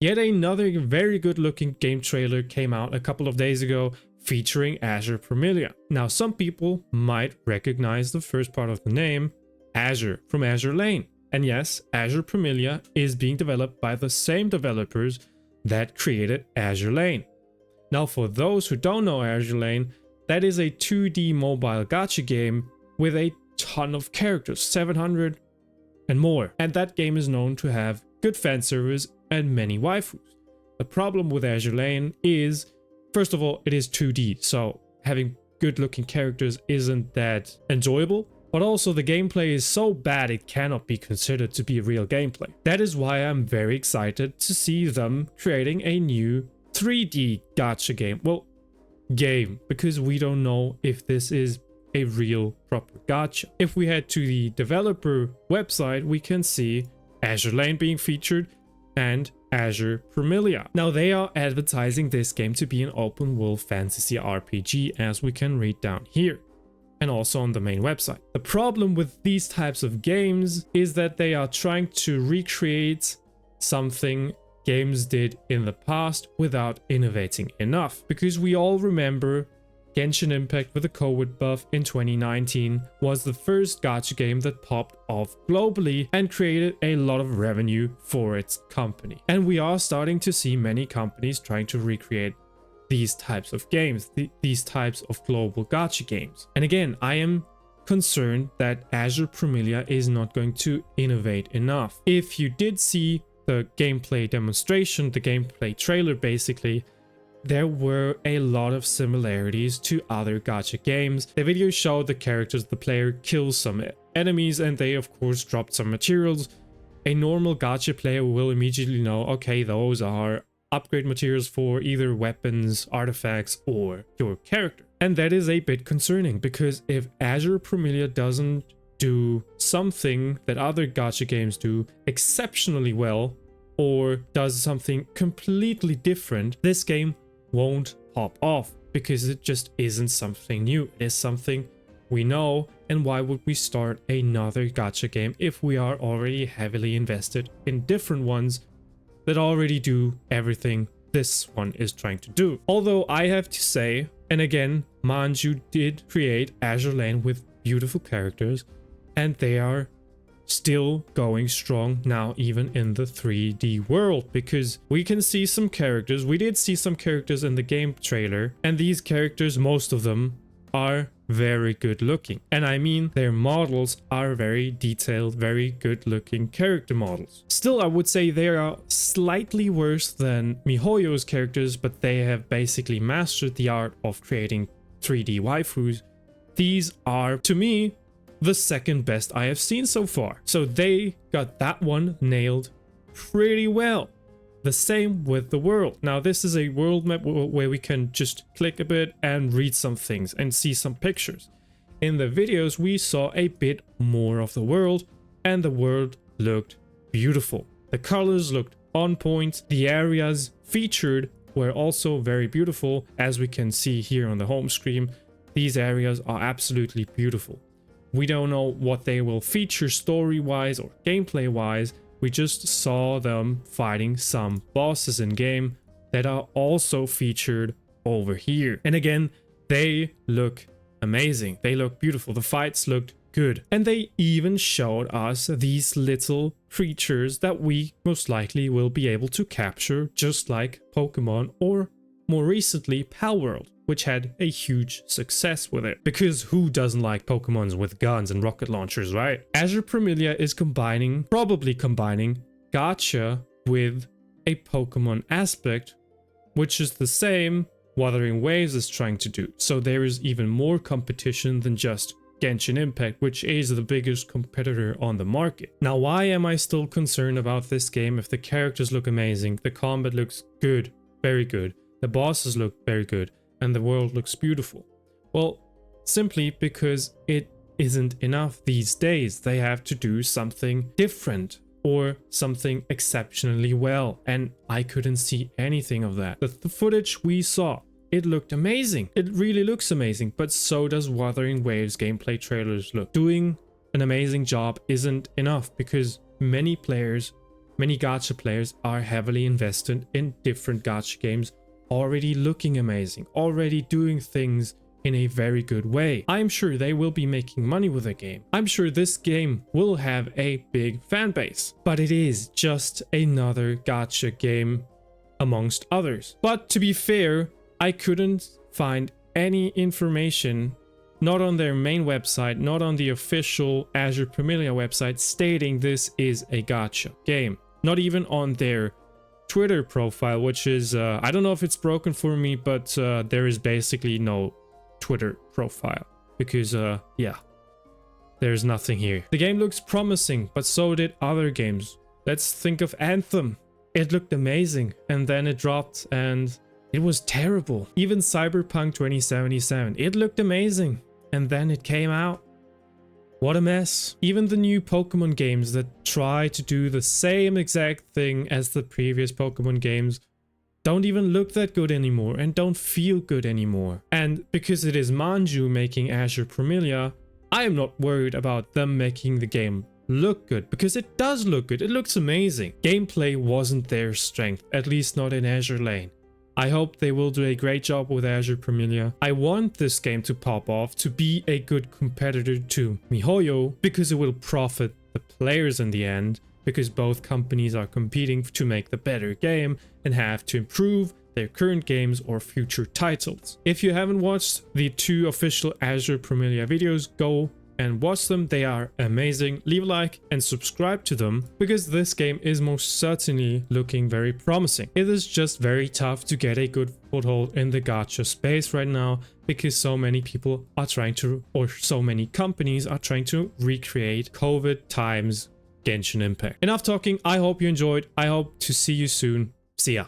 Yet another very good looking game trailer came out a couple of days ago featuring Azur Promilia. Now some people might recognize the first part of the name, Azur, from Azur Lane. And yes, Azur Promilia is being developed by the same developers that created Azur Lane. Now for those who don't know Azur Lane, that is a 2D mobile gacha game with a ton of characters, 700 and more. And that game is known to have good fan service and many waifus. The problem with Azur Lane is, first of all, it is 2D, so having good looking characters isn't that enjoyable. But also the gameplay is so bad it cannot be considered to be real gameplay. That is why I'm very excited to see them creating a new 3D gacha game. Well, game, because we don't know if this is a real proper gacha. If we head to the developer website, we can see Azur Lane being featured and Azur Promilia. Now they are advertising this game to be an open world fantasy RPG, as we can read down here, and also on the main website. The problem with these types of games is that they are trying to recreate something games did in the past without innovating enough. Because we all remember Genshin Impact with the COVID buff in 2019 was the first gacha game that popped off globally and created a lot of revenue for its company. And we are starting to see many companies trying to recreate these types of games, these types of global gacha games. And again, I am concerned that Azur Promilia is not going to innovate enough. If you did see the gameplay demonstration, the gameplay trailer basically, there were a lot of similarities to other gacha games. The video showed the characters, the player kills some enemies and they of course dropped some materials. A normal gacha player will immediately know, okay, those are upgrade materials for either weapons, artifacts, or your character. And that is a bit concerning, because if Azur Promilia doesn't do something that other gacha games do exceptionally well, or does something completely different, this game won't pop off, because it just isn't something new. It is something we know, and why would we start another gacha game if we are already heavily invested in different ones that already do everything this one is trying to do? Although I have to say, and again, Manju did create Azur Lane with beautiful characters, and they are still going strong now, even in the 3D world, because we can see some characters. We did see some characters in the game trailer, and these characters, most of them, are very good looking. And I mean, their models are very detailed, very good looking character models. Still, I would say they are slightly worse than MiHoYo's characters, but they have basically mastered the art of creating 3D waifus. These are, to me, the second best I have seen so far. So they got that one nailed pretty well. The same with the world. Now this is a world map where we can just click a bit and read some things and see some pictures. In the videos we saw a bit more of the world, and the world looked beautiful. The colors looked on point. The areas featured were also very beautiful, as we can see here on the home screen. These areas are absolutely beautiful. We don't know what they will feature story-wise or gameplay-wise. We just saw them fighting some bosses in game that are also featured over here. And again, they look amazing. They look beautiful. The fights looked good. And they even showed us these little creatures that we most likely will be able to capture, just like Pokemon, or more recently Palworld, which had a huge success with it. Because who doesn't like Pokemons with guns and rocket launchers, right? Azur Promilia is probably combining gacha with a Pokemon aspect, which is the same Wuthering Waves is trying to do. So there is even more competition than just Genshin Impact, which is the biggest competitor on the market. Now, why am I still concerned about this game if the characters look amazing, the combat looks good, very good, the bosses look very good, and the world looks beautiful? Well, simply because it isn't enough these days. They have to do something different or something exceptionally well, and I couldn't see anything of that. The footage we saw, it looked amazing. It really looks amazing, but so does Wuthering Waves gameplay trailers look. Doing an amazing job isn't enough, because many players many gacha players are heavily invested in different gacha games, already looking amazing, already doing things in a very good way. I'm sure they will be making money with the game. I'm sure this game will have a big fan base, but it is just another gacha game amongst others. But to be fair, I couldn't find any information, not on their main website, not on the official Azur Promilia website, stating this is a gacha game. Not even on their Twitter profile, which is, I don't know if it's broken for me, but there is basically no Twitter profile because, yeah, there's nothing here. The game looks promising, but so did other games. Let's think of Anthem. It looked amazing, and then it dropped and it was terrible. Even Cyberpunk 2077, it looked amazing, and then it came out. What a mess. Even the new Pokemon games that try to do the same exact thing as the previous Pokemon games don't even look that good anymore and don't feel good anymore. And because it is Manju making Azur Promilia, I am not worried about them making the game look good, because it does look good. It looks amazing. Gameplay wasn't their strength, at least not in Azur Lane. I hope they will do a great job with Azur Promilia. I want this game to pop off, to be a good competitor to MiHoYo, because it will profit the players in the end, because both companies are competing to make the better game and have to improve their current games or future titles. If you haven't watched the 2 official Azur Promilia videos, go and watch them. They are amazing. Leave a like and subscribe to them, because this game is most certainly looking very promising. It is just very tough to get a good foothold in the gacha space right now, because so many people are trying to, or so many companies are trying to recreate COVID times Genshin Impact. Enough talking. I hope you enjoyed. I hope to see you soon. See ya.